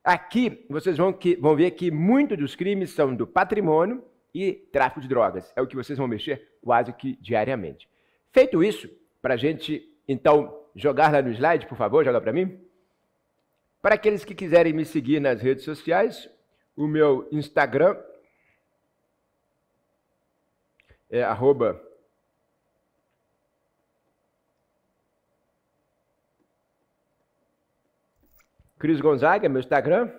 Aqui vocês vão ver que muitos dos crimes são do patrimônio e tráfico de drogas. É o que vocês vão mexer quase que diariamente. Feito isso, para a gente, então, jogar lá no slide, por favor, joga para mim. Para aqueles que quiserem me seguir nas redes sociais, o meu Instagram é @Cris Gonzaga, meu Instagram.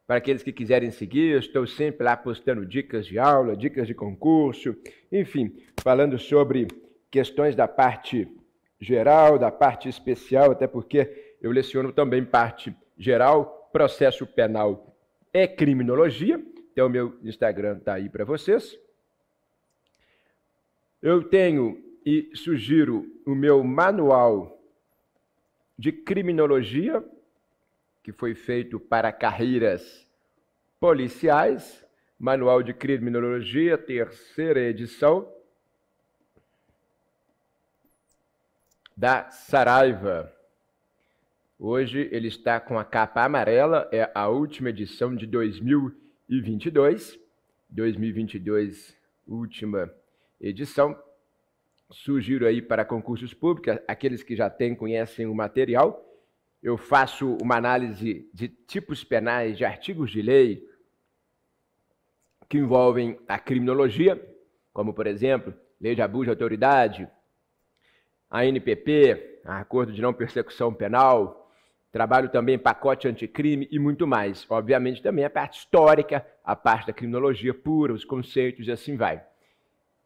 Para aqueles que quiserem seguir, eu estou sempre lá postando dicas de aula, dicas de concurso, enfim, falando sobre questões da parte geral, da parte especial, até porque eu leciono também parte geral, processo penal e criminologia. Então, o meu Instagram está aí para vocês. Eu tenho e sugiro o meu manual de criminologia, que foi feito para carreiras policiais, Manual de Criminologia, 3ª edição, da Saraiva. Hoje ele está com a capa amarela, é a última edição de 2022. 2022, última edição. Sugiro aí para concursos públicos, aqueles que já têm, conhecem o material. Eu faço uma análise de tipos penais, de artigos de lei que envolvem a criminologia, como, por exemplo, lei de abuso de autoridade, a NPP, Acordo de Não Persecução Penal, trabalho também pacote anticrime e muito mais. Obviamente também a parte histórica, a parte da criminologia pura, os conceitos e assim vai.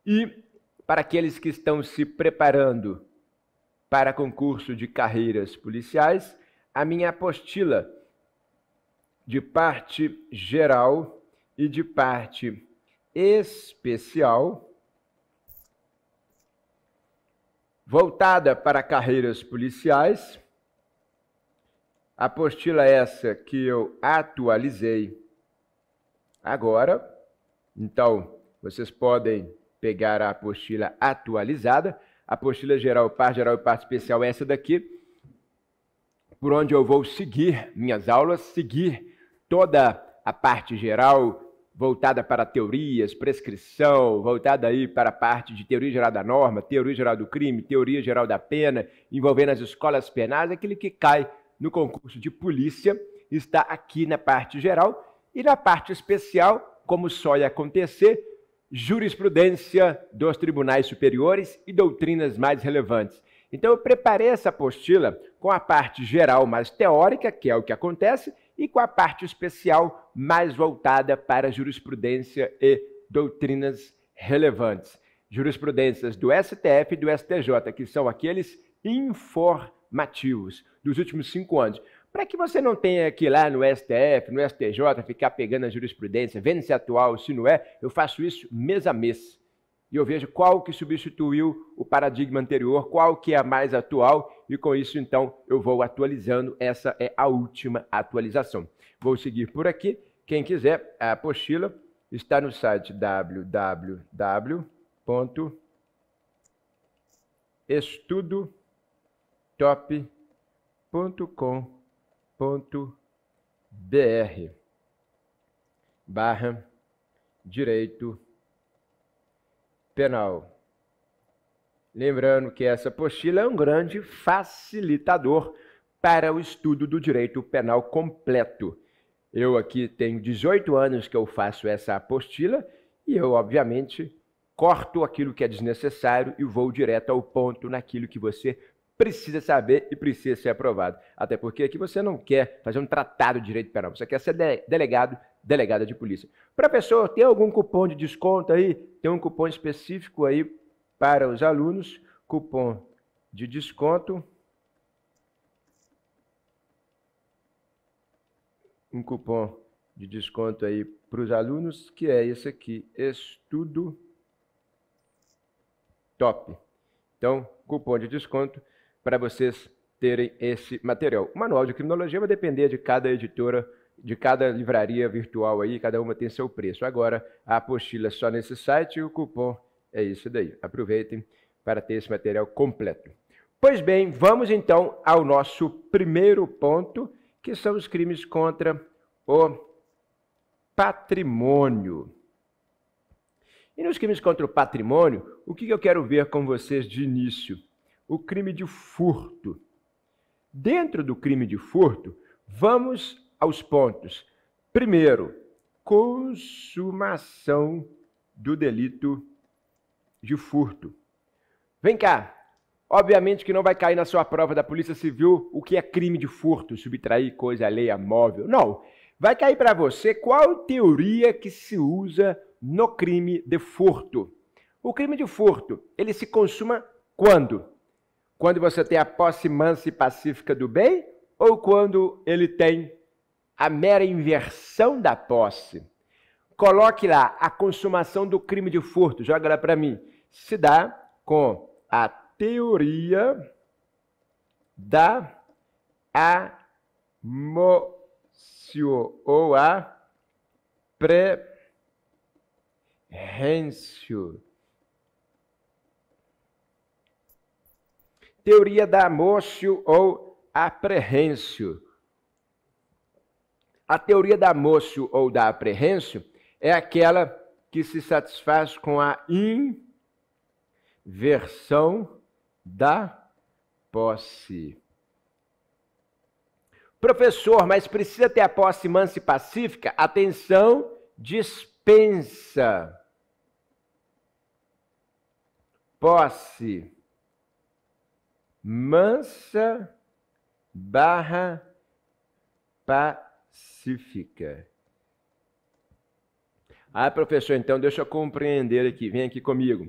E para aqueles que estão se preparando para concurso de carreiras policiais, a minha apostila de parte geral e de parte especial, voltada para carreiras policiais. Apostila essa que eu atualizei agora. Então, vocês podem pegar a apostila atualizada. Apostila geral e parte especial, essa daqui, por onde eu vou seguir minhas aulas, seguir toda a parte geral, voltada para teorias, prescrição, voltada aí para a parte de teoria geral da norma, teoria geral do crime, teoria geral da pena, envolvendo as escolas penais, aquele que cai no concurso de polícia, está aqui na parte geral, e na parte especial, como só ia acontecer, jurisprudência dos tribunais superiores e doutrinas mais relevantes. Então, eu preparei essa apostila com a parte geral mais teórica, que é o que acontece, e com a parte especial mais voltada para jurisprudência e doutrinas relevantes. Jurisprudências do STF e do STJ, que são aqueles informativos dos últimos 5 anos. Para que você não tenha que ir lá no STF, no STJ, ficar pegando a jurisprudência, vendo se é atual, se não é, eu faço isso mês a mês. E eu vejo qual que substituiu o paradigma anterior, qual que é a mais atual, e com isso, então, eu vou atualizando. Essa é a última atualização. Vou seguir por aqui. Quem quiser, a apostila está no site www.estudotop.com.br/direito penal. Lembrando que essa apostila é um grande facilitador para o estudo do direito penal completo. Eu aqui tenho 18 anos que eu faço essa apostila e eu, obviamente, corto aquilo que é desnecessário e vou direto ao ponto naquilo que você precisa saber e precisa ser aprovado. Até porque aqui você não quer fazer um tratado de direito penal, você quer ser delegado, delegada de polícia. Professor, tem algum cupom de desconto aí? Tem um cupom específico aí para os alunos, cupom de desconto. Um cupom de desconto aí para os alunos, que é esse aqui, Estudo Top. Então, cupom de desconto para vocês terem esse material. O manual de criminologia vai depender de cada editora, de cada livraria virtual aí, cada uma tem seu preço. Agora, a apostila é só nesse site e o cupom é isso daí. Aproveitem para ter esse material completo. Pois bem, vamos então ao nosso primeiro ponto, que são os crimes contra o patrimônio. E nos crimes contra o patrimônio, o que eu quero ver com vocês de início? O crime de furto. Dentro do crime de furto, vamos aos pontos. Primeiro, consumação do delito de furto. Vem cá. Obviamente que não vai cair na sua prova da Polícia Civil o que é crime de furto, subtrair coisa alheia móvel. Não. Vai cair para você qual teoria que se usa no crime de furto. O crime de furto, ele se consuma quando? Quando você tem a posse mansa e pacífica do bem ou quando ele tem a mera inversão da posse? Coloque lá a consumação do crime de furto, joga lá para mim. Se dá com a teoria da amócio ou a prehensio. Teoria da amócio ou aprehensio. A teoria da amócio ou da aprehensio é aquela que se satisfaz com a inversão da posse. Professor, mas precisa ter a posse mansa e pacífica? Atenção, dispensa. Posse mansa barra pacífica. Ah, professor, então deixa eu compreender aqui, vem aqui comigo.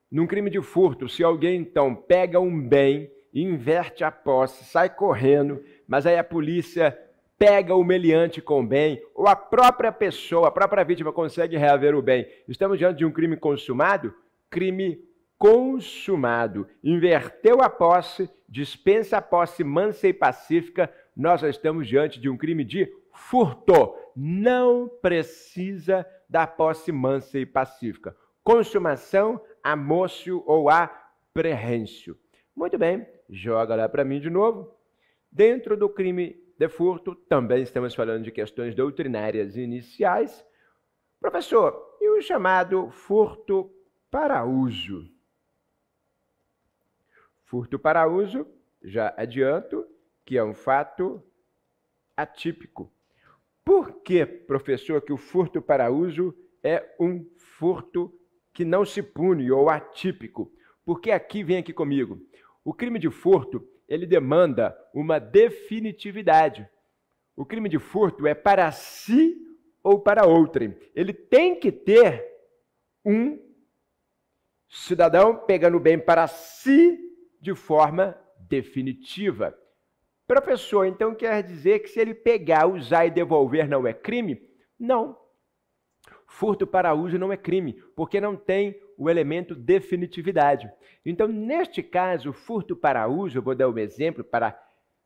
Num crime de furto, se alguém então pega um bem, inverte a posse, sai correndo, mas aí a polícia pega o meliante com o bem, ou a própria pessoa, a própria vítima consegue reaver o bem. Estamos diante de um crime consumado? Crime consumado. Inverteu a posse, dispensa a posse mansa e pacífica, nós já estamos diante de um crime de furto. Não precisa da posse mansa e pacífica. Consumação, amócio ou aprehensio. Muito bem, joga lá para mim de novo. Dentro do crime de furto, também estamos falando de questões doutrinárias iniciais. Professor, e o chamado furto para uso? Furto para uso, já adianto, que é um fato atípico. Por que, professor, que o furto para uso é um furto que não se pune ou atípico? Porque aqui, vem aqui comigo, o crime de furto, ele demanda uma definitividade. O crime de furto é para si ou para outrem. Ele tem que ter um cidadão pegando o bem para si de forma definitiva. Professor, então quer dizer que se ele pegar, usar e devolver não é crime? Não. Furto para uso não é crime, porque não tem o elemento definitividade. Então, neste caso, furto para uso, eu vou dar um exemplo para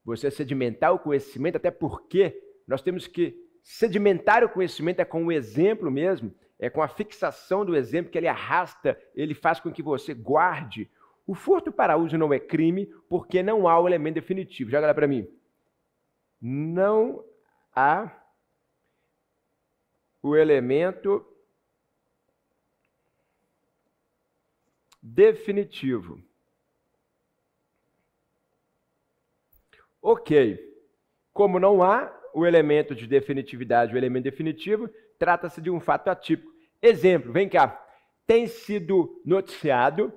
você sedimentar o conhecimento, até porque nós temos que sedimentar o conhecimento é com o exemplo mesmo, é com a fixação do exemplo que ele arrasta, ele faz com que você guarde. O furto para uso não é crime porque não há o elemento definitivo. Joga lá para mim. Não há o elemento definitivo. Ok. Como não há o elemento de definitividade, o elemento definitivo, trata-se de um fato atípico. Exemplo, vem cá. Tem sido noticiado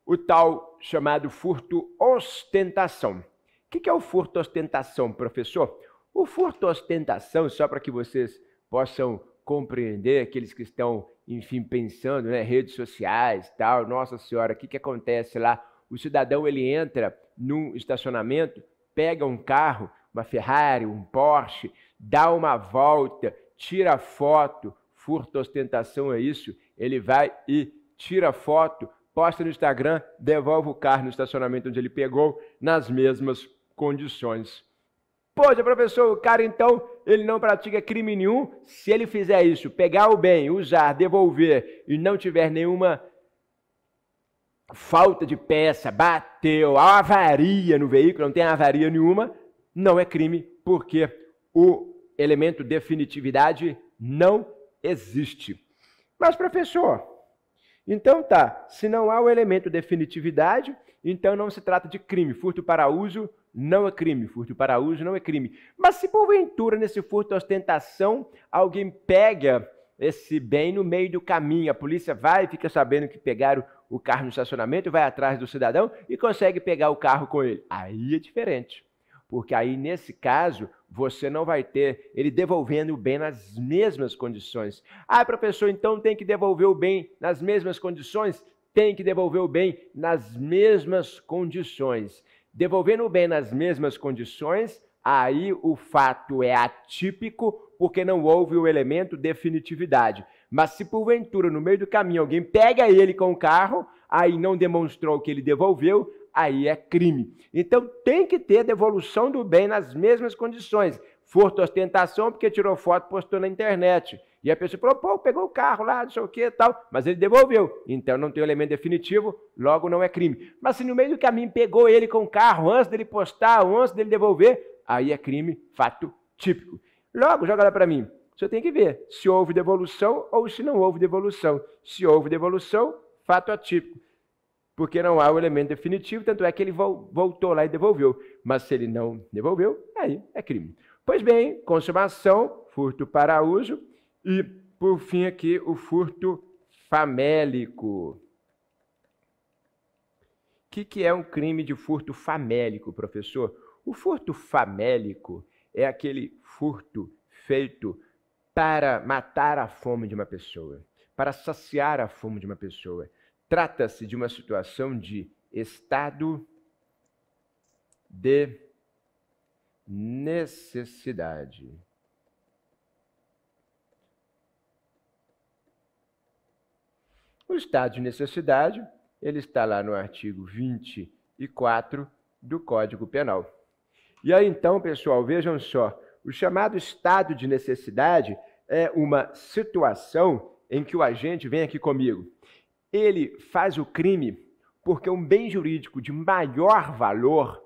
o tal chamado furto ostentação. O que é o furto ostentação, professor? O furto ostentação, só para que vocês possam compreender, aqueles que estão, enfim, pensando, né, redes sociais, tal, nossa senhora, o que acontece lá? O cidadão, ele entra num estacionamento, pega um carro, uma Ferrari, um Porsche, dá uma volta, tira foto, furto ostentação é isso, ele vai e tira foto, posta no Instagram, devolve o carro no estacionamento onde ele pegou, nas mesmas condições. Poxa, professor, o cara então, ele não pratica crime nenhum, se ele fizer isso, pegar o bem, usar, devolver e não tiver nenhuma falta de peça, bateu, há avaria no veículo, não tem avaria nenhuma, não é crime, porque o elemento definitividade não existe. Mas, professor, então tá, se não há o elemento definitividade, então não se trata de crime. Furto para uso não é crime. Furto para uso não é crime. Mas se porventura nesse furto ostentação alguém pega esse bem no meio do caminho, a polícia vai e fica sabendo que pegaram o carro no estacionamento, vai atrás do cidadão e consegue pegar o carro com ele. Aí é diferente. Porque aí, nesse caso, você não vai ter ele devolvendo o bem nas mesmas condições. Ah, professor, então tem que devolver o bem nas mesmas condições? Tem que devolver o bem nas mesmas condições. Devolvendo o bem nas mesmas condições, aí o fato é atípico, porque não houve o elemento definitividade. Mas se porventura, no meio do caminho, alguém pega ele com o carro, aí não demonstrou que ele devolveu, aí é crime. Então tem que ter devolução do bem nas mesmas condições. Furto, ostentação, porque tirou foto e postou na internet. E a pessoa falou, pô, pegou o carro lá, não sei o que e tal, mas ele devolveu. Então não tem o elemento definitivo, logo não é crime. Mas se no meio do caminho pegou ele com o carro, antes dele postar, ou antes dele devolver, aí é crime, fato típico. Logo, joga lá para mim. Você tem que ver se houve devolução ou se não houve devolução. Se houve devolução, fato atípico. Porque não há o elemento definitivo, tanto é que ele voltou lá e devolveu. Mas se ele não devolveu, aí é crime. Pois bem, consumação, furto para uso e, por fim, aqui o furto famélico. O que é um crime de furto famélico, professor? O furto famélico é aquele furto feito para matar a fome de uma pessoa, para saciar a fome de uma pessoa. Trata-se de uma situação de estado de necessidade. O estado de necessidade, ele está lá no artigo 24 do Código Penal. E aí então, pessoal, vejam só, o chamado estado de necessidade é uma situação em que o agente, vem aqui comigo, ele faz o crime porque um bem jurídico de maior valor,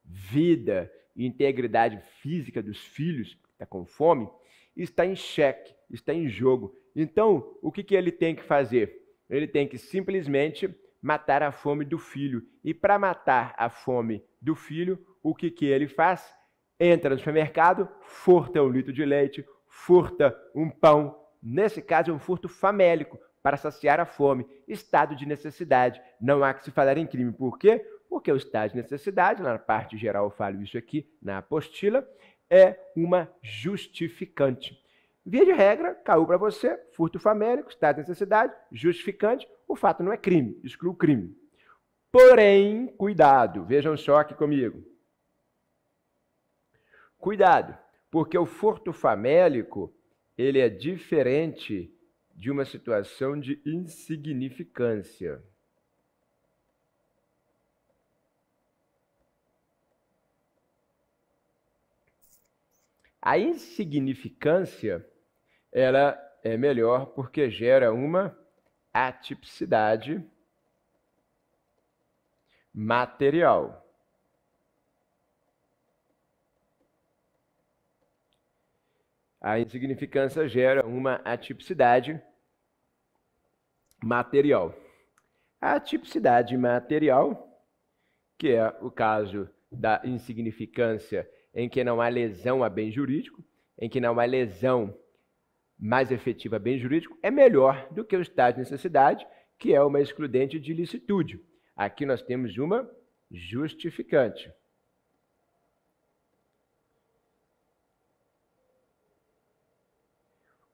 vida e integridade física dos filhos, que está com fome, está em xeque, está em jogo. Então, o que ele tem que fazer? Ele tem que simplesmente matar a fome do filho. E para matar a fome do filho, o que ele faz? Entra no supermercado, furta um litro de leite, furta um pão. Nesse caso, é um furto famélico, para saciar a fome. Estado de necessidade. Não há que se falar em crime. Por quê? Porque o estado de necessidade, na parte geral eu falo isso aqui na apostila, é uma justificante. Via de regra, caiu para você, furto famélico, estado de necessidade, justificante, o fato não é crime, exclui o crime. Porém, cuidado, vejam só aqui comigo. Cuidado, porque o furto famélico, ele é diferente de uma situação de insignificância. A insignificância, ela é melhor porque gera uma atipicidade material. A insignificância gera uma atipicidade material. A atipicidade material, que é o caso da insignificância em que não há lesão a bem jurídico, em que não há lesão mais efetiva a bem jurídico, é melhor do que o estado de necessidade, que é uma excludente de ilicitude. Aqui nós temos uma justificante.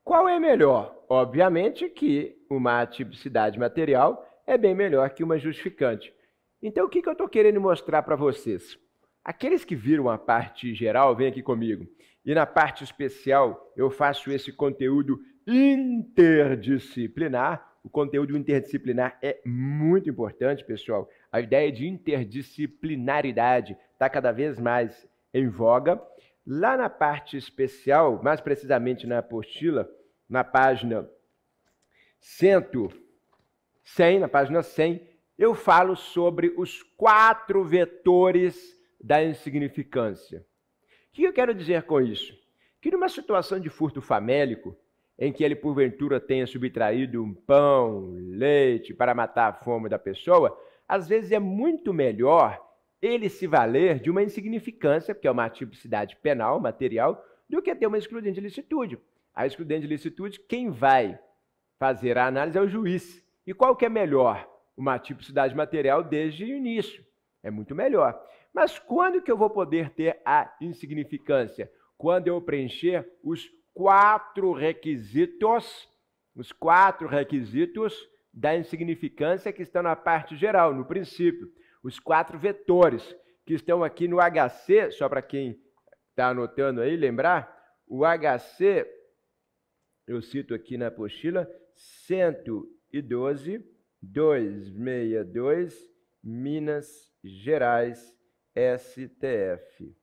Qual é melhor? Obviamente que uma atipicidade material é bem melhor que uma justificante. Então, o que eu estou querendo mostrar para vocês? Aqueles que viram a parte geral, vem aqui comigo. E na parte especial, eu faço esse conteúdo interdisciplinar. O conteúdo interdisciplinar é muito importante, pessoal. A ideia de interdisciplinaridade está cada vez mais em voga. Lá na parte especial, mais precisamente na apostila, na página 100, na página 100, eu falo sobre os 4 vetores da insignificância. O que eu quero dizer com isso? que numa situação de furto famélico, em que ele porventura tenha subtraído um pão, leite para matar a fome da pessoa, às vezes é muito melhor ele se valer de uma insignificância, que é uma tipicidade penal, material, do que ter uma excludente de licitude. A excludente de licitude, quem vai fazer a análise é o juiz. E qual que é melhor? Uma tipicidade material desde o início. É muito melhor. Mas quando que eu vou poder ter a insignificância? Quando eu preencher os 4 requisitos da insignificância que estão na parte geral, no princípio. Os 4 vetores que estão aqui no HC, só para quem está anotando aí, lembrar, o HC, eu cito aqui na apostila, 112.262, Minas Gerais, STF.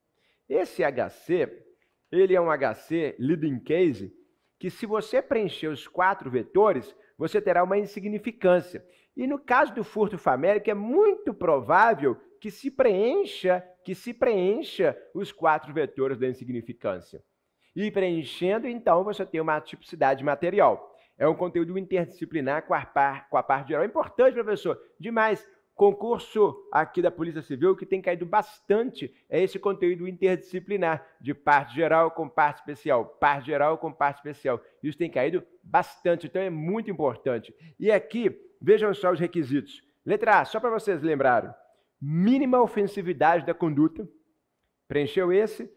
Esse HC, ele é um HC leading case, que se você preencher os 4 vetores, você terá uma insignificância. E no caso do furto famélico, é muito provável que se preencha os 4 vetores da insignificância. E preenchendo, então, você tem uma atipicidade material. É um conteúdo interdisciplinar com a parte geral. É importante, professor, demais. Concurso aqui da Polícia Civil, que tem caído bastante, é esse conteúdo interdisciplinar, de parte geral com parte especial, parte geral com parte especial. Isso tem caído bastante, então é muito importante. E aqui, vejam só os requisitos. Letra A, só para vocês lembrarem. Mínima ofensividade da conduta. Preencheu esse.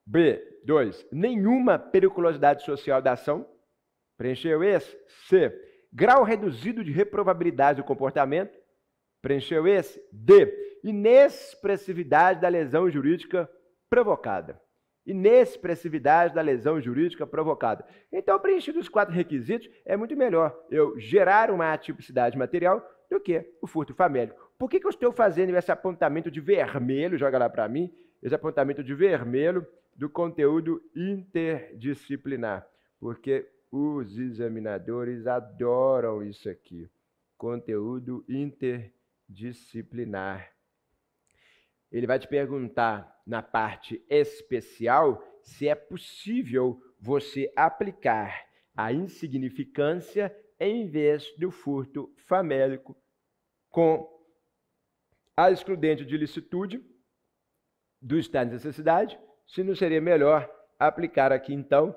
B, 2. Nenhuma periculosidade social da ação. Preencheu esse. C. Grau reduzido de reprovabilidade do comportamento. Preencheu esse? D. Inexpressividade da lesão jurídica provocada. Inexpressividade da lesão jurídica provocada. Então, preenchidos os 4 requisitos, é muito melhor eu gerar uma atipicidade material do que o furto famélico. Por que eu estou fazendo esse apontamento de vermelho, joga lá para mim, esse apontamento de vermelho do conteúdo interdisciplinar? Porque os examinadores adoram isso aqui. Conteúdo interdisciplinar. Ele vai te perguntar na parte especial se é possível você aplicar a insignificância em vez do furto famélico com a excludente de licitude do estado de necessidade, se não seria melhor aplicar aqui, então,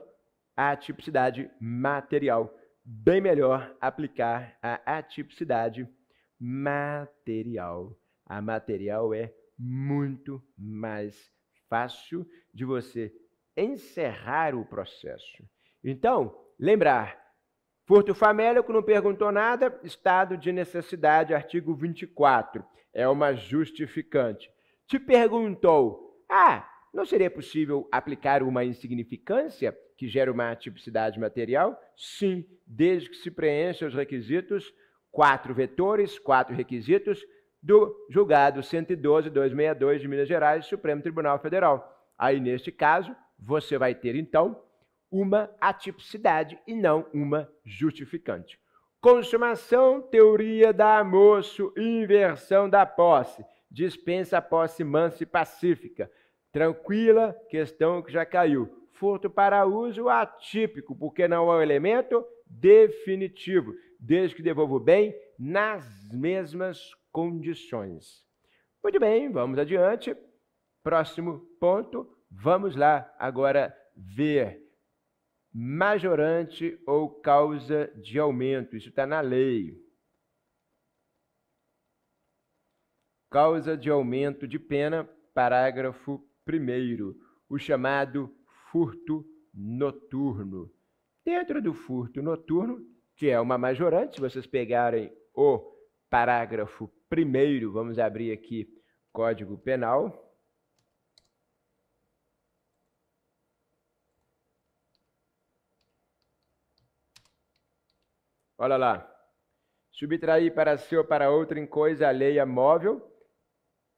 a atipicidade material. Bem melhor aplicar a atipicidade material. A material é muito mais fácil de você encerrar o processo. Então, lembrar, furto famélico não perguntou nada, estado de necessidade, artigo 24, é uma justificante. Te perguntou, não seria possível aplicar uma insignificância que gera uma atipicidade material? Sim, desde que se preencha os requisitos, 4 vetores, 4 requisitos, do julgado 112.262 de Minas Gerais, Supremo Tribunal Federal. Aí, neste caso, você vai ter, então, uma atipicidade e não uma justificante. Consumação, teoria da moço, inversão da posse, dispensa a posse mansa e pacífica. Tranquila, questão que já caiu. Furto para uso atípico, porque não é um elemento definitivo, desde que devolva o bem nas mesmas condições. Muito bem, vamos adiante. Próximo ponto, vamos lá agora ver majorante ou causa de aumento. Isso está na lei. Causa de aumento de pena, parágrafo 1º, o chamado furto noturno. Dentro do furto noturno, que é uma majorante, se vocês pegarem o parágrafo 1º, vamos abrir aqui Código Penal. Olha lá. Subtrair para si ou para outra em coisa alheia móvel.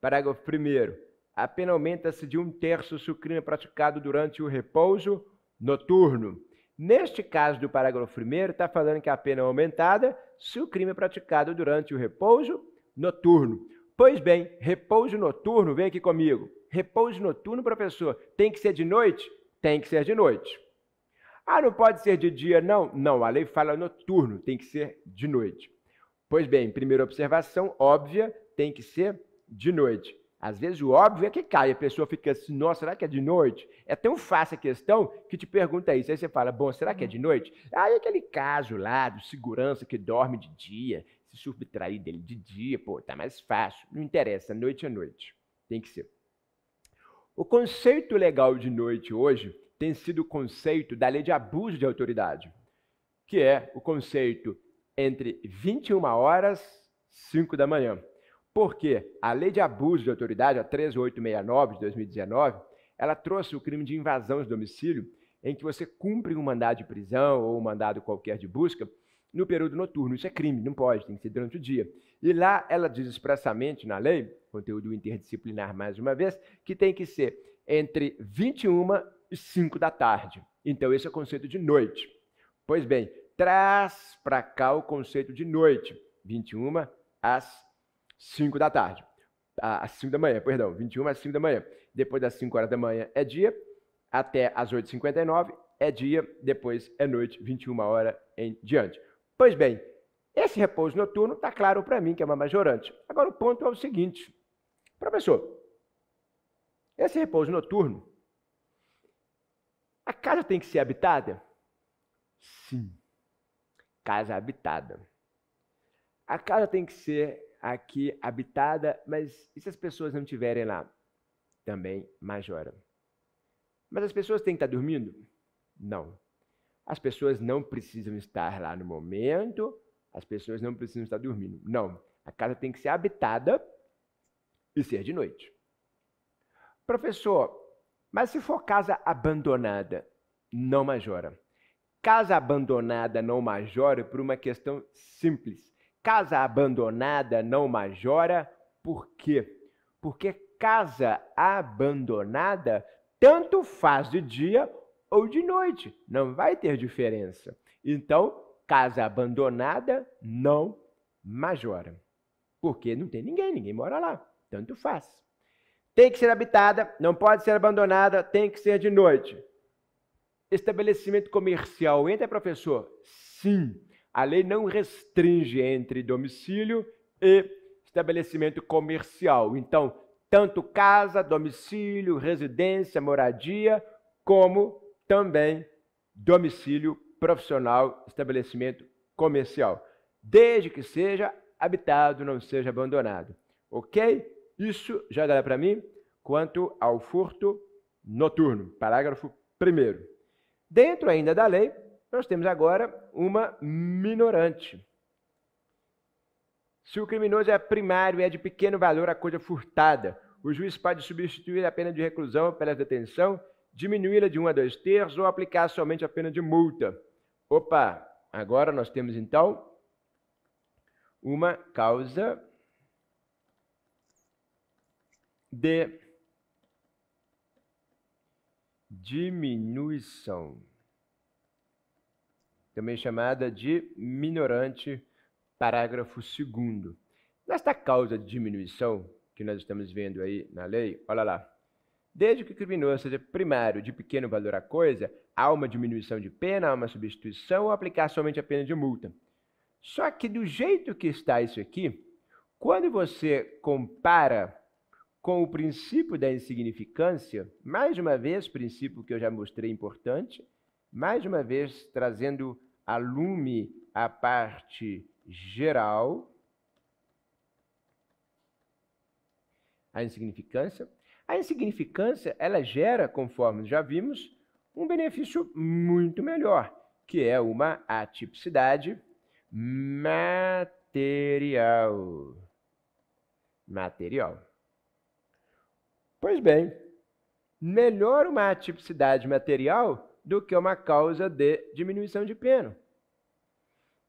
Parágrafo 1º. A pena aumenta-se de 1/3 se o crime é praticado durante o repouso noturno. Neste caso do parágrafo 1º, está falando que a pena é aumentada se o crime é praticado durante o repouso noturno. Pois bem, repouso noturno, vem aqui comigo. Repouso noturno, professor, tem que ser de noite? tem que ser de noite. Ah, não pode ser de dia, não? Não, a lei fala noturno, tem que ser de noite. Pois bem, primeira observação, óbvia, tem que ser de noite. Às vezes o óbvio é que cai, a pessoa fica assim, nossa, será que é de noite? É tão fácil a questão que te pergunta isso. Aí você fala, bom, será que é de noite? Aí aquele caso lá do segurança que dorme de dia, se subtrair dele de dia, pô, tá mais fácil. Não interessa, noite é noite. Tem que ser. O conceito legal de noite hoje tem sido o conceito da lei de abuso de autoridade, que é o conceito entre 21 horas e 5 da manhã. Porque a lei de abuso de autoridade, a 13869 de 2019, ela trouxe o crime de invasão de domicílio, em que você cumpre um mandado de prisão ou um mandado qualquer de busca no período noturno. Isso é crime, não pode, tem que ser durante o dia. E lá ela diz expressamente na lei, conteúdo interdisciplinar mais uma vez, que tem que ser entre 21 e 5 da tarde. Então esse é o conceito de noite. Pois bem, traz para cá o conceito de noite, 21 às 5 da tarde. Às 5 da manhã, perdão, 21 às 5 da manhã. Depois das 5 horas da manhã é dia, até às 8h59 é dia, depois é noite, 21 horas em diante. Pois bem, esse repouso noturno está claro para mim que é uma majorante. Agora o ponto é o seguinte, professor, esse repouso noturno, a casa tem que ser habitada? Sim, casa habitada. A casa tem que ser aqui habitada, mas e se as pessoas não estiverem lá? Também majora. Mas as pessoas têm que estar dormindo? Não. As pessoas não precisam estar lá no momento, as pessoas não precisam estar dormindo. Não. A casa tem que ser habitada e ser de noite. Professor, mas se for casa abandonada, não majora. Casa abandonada não majora por uma questão simples. Casa abandonada não majora por quê? Porque casa abandonada tanto faz de dia ou de noite, não vai ter diferença. Então, casa abandonada não majora. Porque não tem ninguém, ninguém mora lá, tanto faz. Tem que ser habitada, não pode ser abandonada, tem que ser de noite. Estabelecimento comercial entra, professor? Sim. A lei não restringe entre domicílio e estabelecimento comercial. Então, tanto casa, domicílio, residência, moradia, como também domicílio profissional, estabelecimento comercial. Desde que seja habitado, não seja abandonado. Ok? Isso já dá para mim quanto ao furto noturno. Parágrafo 1º. Dentro ainda da lei, nós temos agora uma minorante. Se o criminoso é primário e é de pequeno valor a coisa furtada, o juiz pode substituir a pena de reclusão pela detenção, diminuí-la de 1 a 2/3 ou aplicar somente a pena de multa. Opa, agora nós temos então uma causa de diminuição, também chamada de minorante, parágrafo 2º. Nesta causa de diminuição, que nós estamos vendo aí na lei, olha lá, desde que o criminoso seja primário de pequeno valor a coisa, há uma diminuição de pena, há uma substituição ou aplicar somente a pena de multa. Só que do jeito que está isso aqui, quando você compara com o princípio da insignificância, mais uma vez, princípio que eu já mostrei importante, mais uma vez trazendo a lume a parte geral, a insignificância. A insignificância, ela gera, conforme já vimos, um benefício muito melhor, que é uma atipicidade material. Pois bem, melhor uma atipicidade material do que uma causa de diminuição de pena.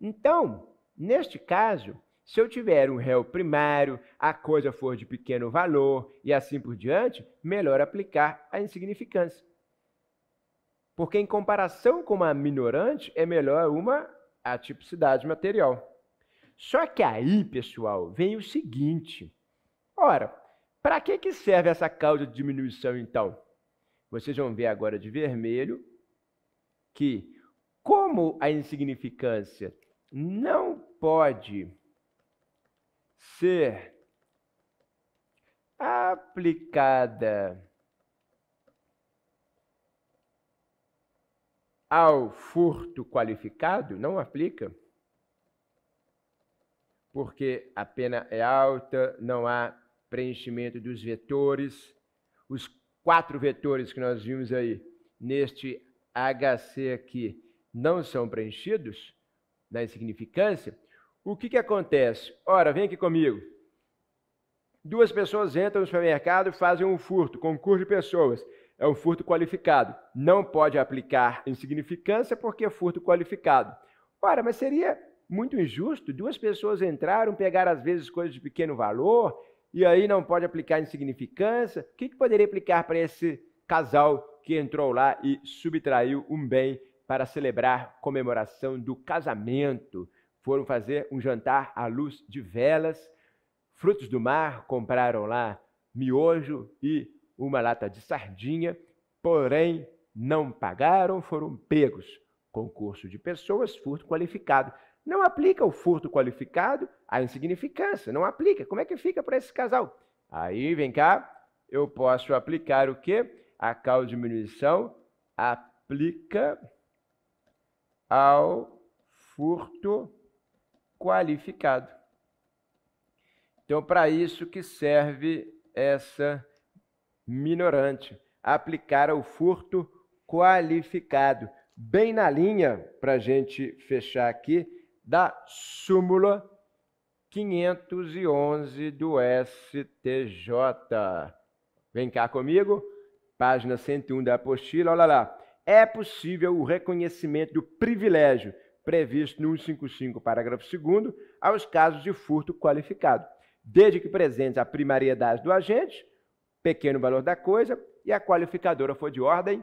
Então, neste caso, se eu tiver um réu primário, a coisa for de pequeno valor e assim por diante, melhor aplicar a insignificância. Porque em comparação com uma minorante, é melhor uma atipicidade material. Só que aí, pessoal, vem o seguinte. Ora, para que serve essa causa de diminuição, então? Vocês vão ver agora de vermelho que, como a insignificância não pode ser aplicada ao furto qualificado, não aplica, porque a pena é alta, não há preenchimento dos vetores. Os 4 vetores que nós vimos aí neste HC aqui não são preenchidos na insignificância. O que acontece? Ora, vem aqui comigo. 2 pessoas entram no supermercado e fazem um furto, concurso de pessoas. É um furto qualificado. Não pode aplicar insignificância porque é furto qualificado. Ora, mas seria muito injusto. 2 pessoas entraram, pegaram às vezes coisas de pequeno valor e aí não pode aplicar insignificância. O que poderia aplicar para esse casal que entrou lá e subtraiu um bem para celebrar comemoração do casamento? Foram fazer um jantar à luz de velas, frutos do mar, compraram lá miojo e uma lata de sardinha, porém não pagaram, foram pegos. Concurso de pessoas, furto qualificado. Não aplica o furto qualificado à insignificância, não aplica. Como é que fica para esse casal? Aí, vem cá, eu posso aplicar o quê? A causa de diminuição aplica ao furto qualificado. Então, para isso que serve essa minorante, aplicar ao furto qualificado. Bem na linha, para a gente fechar aqui, da súmula 511 do STJ. Vem cá comigo, página 101 da apostila, olha lá. É possível o reconhecimento do privilégio previsto no 155, parágrafo 2º, aos casos de furto qualificado, desde que presente a primariedade do agente, pequeno valor da coisa, e a qualificadora for de ordem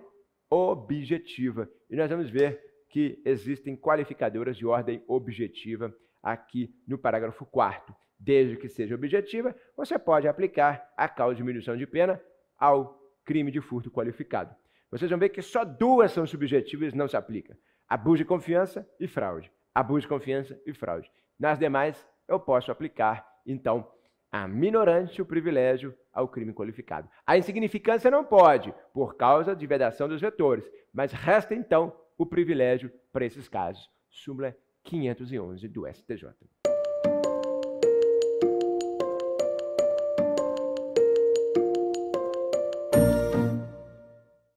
objetiva. E nós vamos ver que existem qualificadoras de ordem objetiva aqui no parágrafo 4º. Desde que seja objetiva, você pode aplicar a causa de diminuição de pena ao crime de furto qualificado. Vocês vão ver que só 2 são subjetivas e não se aplica. Abuso de confiança e fraude. Abuso de confiança e fraude. Nas demais, eu posso aplicar, então, a minorante, o privilégio ao crime qualificado. A insignificância não pode, por causa de vedação dos vetores, mas resta, então, o privilégio para esses casos. Súmula 511 do STJ.